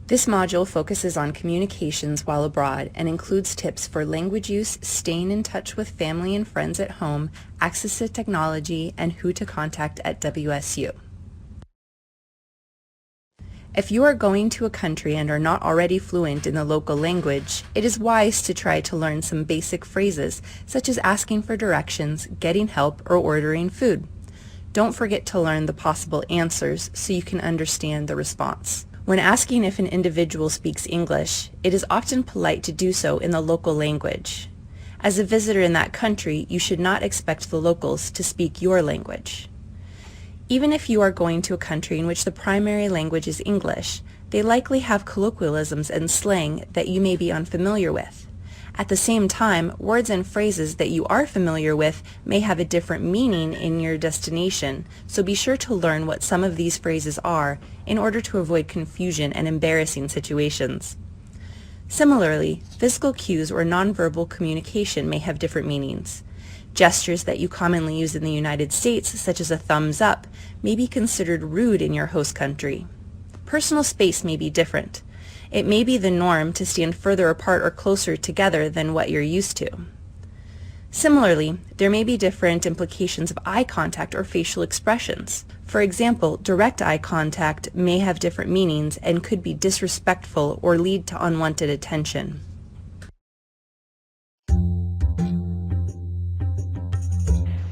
This module focuses on communications while abroad and includes tips for language use, staying in touch with family and friends at home, access to technology, and who to contact at WSU. If you are going to a country and are not already fluent in the local language, it is wise to try to learn some basic phrases, such as asking for directions, getting help, or ordering food. Don't forget to learn the possible answers so you can understand the response. When asking if an individual speaks English, it is often polite to do so in the local language. As a visitor in that country, you should not expect the locals to speak your language. Even if you are going to a country in which the primary language is English, they likely have colloquialisms and slang that you may be unfamiliar with. At the same time, words and phrases that you are familiar with may have a different meaning in your destination, so be sure to learn what some of these phrases are in order to avoid confusion and embarrassing situations. Similarly, physical cues or nonverbal communication may have different meanings. Gestures that you commonly use in the United States, such as a thumbs up, may be considered rude in your host country. Personal space may be different. It may be the norm to stand further apart or closer together than what you're used to. Similarly, there may be different implications of eye contact or facial expressions. For example, direct eye contact may have different meanings and could be disrespectful or lead to unwanted attention.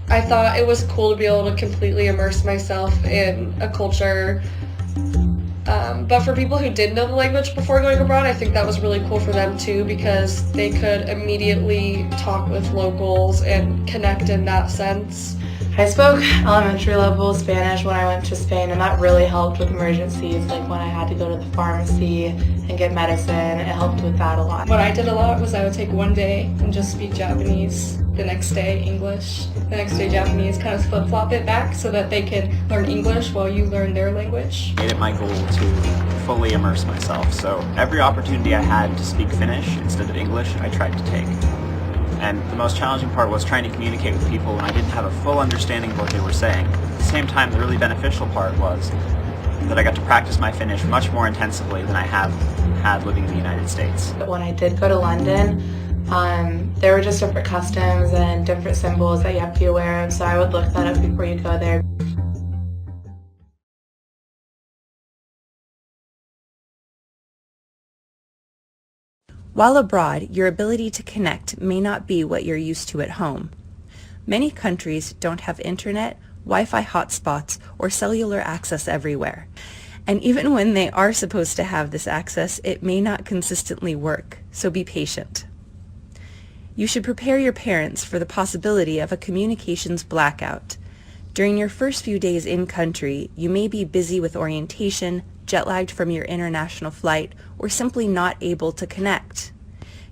I thought it was cool to be able to completely immerse myself in a culture, but for people who did know the language before going abroad, I think that was really cool for them too, because they could immediately talk with locals and connect in that sense. I spoke elementary level Spanish when I went to Spain, and that really helped with emergencies, like when I had to go to the pharmacy and get medicine. It helped with that a lot. What I did a lot was I would take one day and just speak Japanese, the next day English, the next day Japanese, kind of flip-flop it back so that they can learn English while you learn their language. Made it my goal to fully immerse myself, so every opportunity I had to speak Finnish instead of English, I tried to take. And the most challenging part was trying to communicate with people when I didn't have a full understanding of what they were saying. At the same time, the really beneficial part was that I got to practice my Finnish much more intensively than I have had living in the United States. But when I did go to London, there were just different customs and different symbols that you have to be aware of, so I would look that up before you go there. While abroad, your ability to connect may not be what you're used to at home. Many countries don't have internet, Wi-Fi hotspots, or cellular access everywhere. And even when they are supposed to have this access, it may not consistently work, so be patient. You should prepare your parents for the possibility of a communications blackout. During your first few days in country, you may be busy with orientation, jet-lagged from your international flight, or simply not able to connect.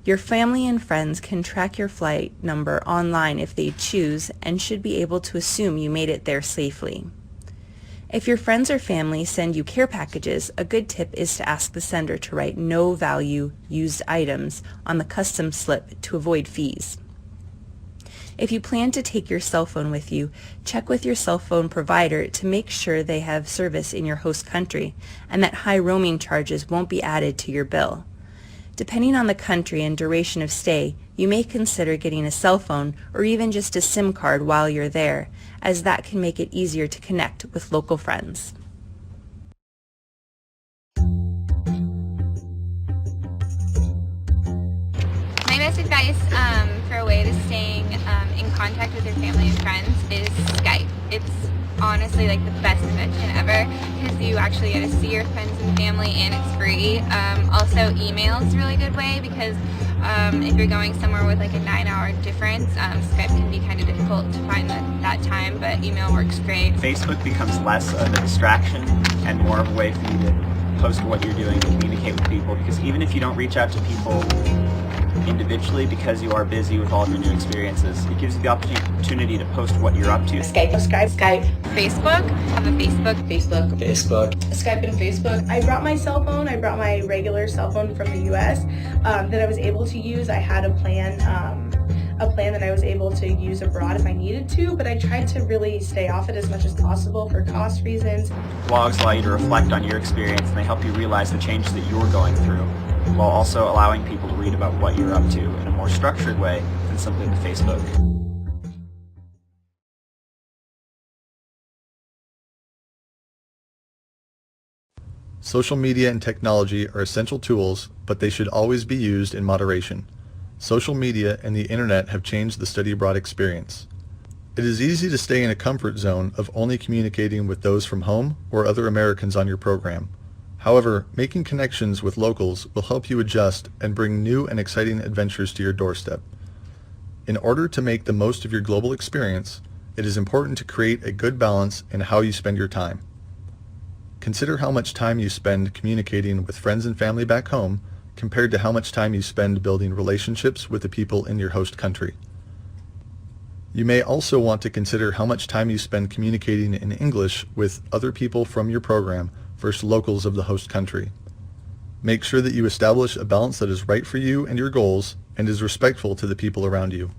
Your family and friends can track your flight number online if they choose and should be able to assume you made it there safely. If your friends or family send you care packages, a good tip is to ask the sender to write no value used items on the customs slip to avoid fees. If you plan to take your cell phone with you, check with your cell phone provider to make sure they have service in your host country and that high roaming charges won't be added to your bill. Depending on the country and duration of stay, you may consider getting a cell phone or even just a SIM card while you're there, as that can make it easier to connect with local friends. My best advice for a way to staying in contact with your family and friends is Skype. It's honestly like the best invention ever because you actually get to see your friends and family and it's free. Also email is a really good way because if you're going somewhere with like a 9-hour difference, Skype can be kind of difficult to find that time, but email works great. Facebook becomes less of a distraction and more of a way for you to post what you're doing and communicate with people, because even if you don't reach out to people individually because you are busy with all of your new experiences, it gives you the opportunity to post what you're up to. Skype. Facebook. Have a Facebook. Skype and Facebook. I brought my cell phone. I brought my regular cell phone from the US that I was able to use. I had a plan a plan that I was able to use abroad if I needed to, but I tried to really stay off it as much as possible for cost reasons. Blogs allow you to reflect on your experience, and they help you realize the changes that you're going through, while also allowing people to read about what you're up to in a more structured way than simply the Facebook. Social media and technology are essential tools, but they should always be used in moderation. Social media and the internet have changed the study abroad experience. It is easy to stay in a comfort zone of only communicating with those from home or other Americans on your program. However, making connections with locals will help you adjust and bring new and exciting adventures to your doorstep. In order to make the most of your global experience, it is important to create a good balance in how you spend your time. Consider how much time you spend communicating with friends and family back home compared to how much time you spend building relationships with the people in your host country. You may also want to consider how much time you spend communicating in English with other people from your program versus locals of the host country. Make sure that you establish a balance that is right for you and your goals and is respectful to the people around you.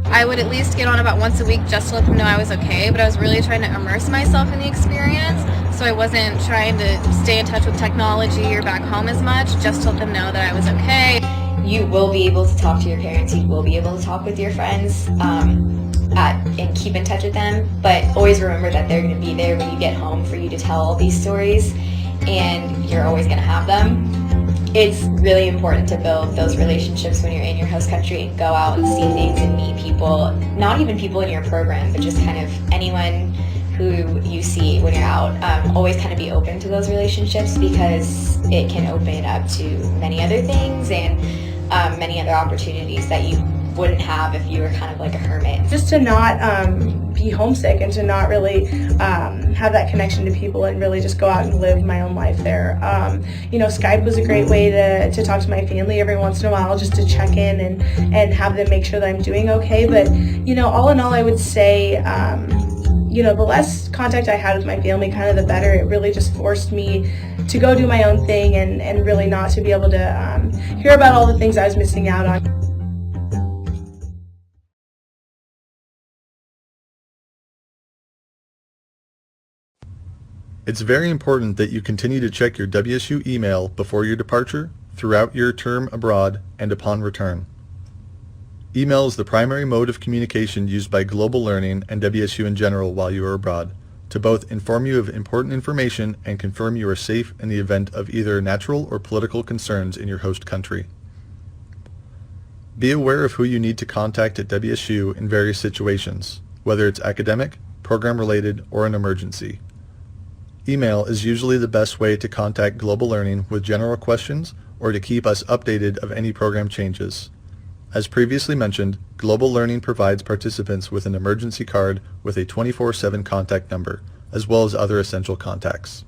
I would at least get on about once a week just to let them know I was okay, but I was really trying to immerse myself in the experience, so I wasn't trying to stay in touch with technology or back home as much, just to let them know that I was okay. You will be able to talk to your parents, you will be able to talk with your friends, and keep in touch with them, but always remember that they're going to be there when you get home for you to tell all these stories, and you're always going to have them. It's really important to build those relationships when you're in your host country and go out and see things and meet people, not even people in your program, but just kind of anyone who you see when you're out. Always kind of be open to those relationships because it can open up to many other things and many other opportunities that you wouldn't have if you were kind of like a hermit. Just to not be homesick and to not really have that connection to people and really just go out and live my own life there. Skype was a great way to talk to my family every once in a while, just to check in and have them make sure that I'm doing okay. But, all in all, I would say, the less contact I had with my family, kind of the better. It really just forced me to go do my own thing and really not to be able to hear about all the things I was missing out on. It's very important that you continue to check your WSU email before your departure, throughout your term abroad, and upon return. Email is the primary mode of communication used by Global Learning and WSU in general while you are abroad, to both inform you of important information and confirm you are safe in the event of either natural or political concerns in your host country. Be aware of who you need to contact at WSU in various situations, whether it's academic, program-related, or an emergency. Email is usually the best way to contact Global Learning with general questions or to keep us updated of any program changes. As previously mentioned, Global Learning provides participants with an emergency card with a 24/7 contact number, as well as other essential contacts.